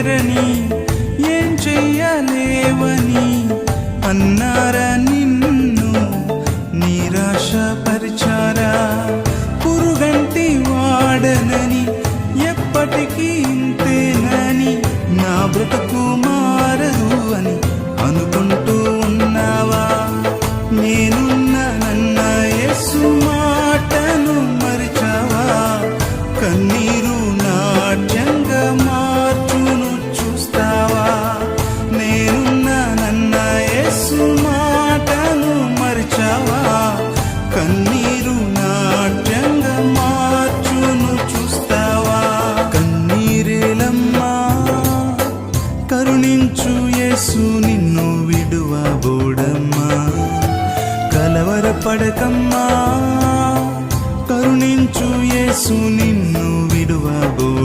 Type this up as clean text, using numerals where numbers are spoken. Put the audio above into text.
చేరని ఏం చెయ్యలేవని అన్నారా నిన్ను నిరాశపరిచారా? పురుగంటి వాడనని ఎప్పటికీ ఇంతేనని నా బ్రతుకు మారదు అని అనుకుంటూ ఉన్నావా? నేనున్నానన్న యేసు మాటను మరిచావా? కన్నీరు నాట్యంగా మార్చును చూస్తావా? నేనున్నానన్న యేసు మాటను మరిచావా? కన్నీరు నాట్యంగా మార్చును చూస్తావా? కన్నీరేలమ్మా కరుణించు యేసు నిన్ను విడువబోడమ్మా. కలవరపడకమ్మా కరుణించు యేసు నిన్ను విడువబోడమ్మా.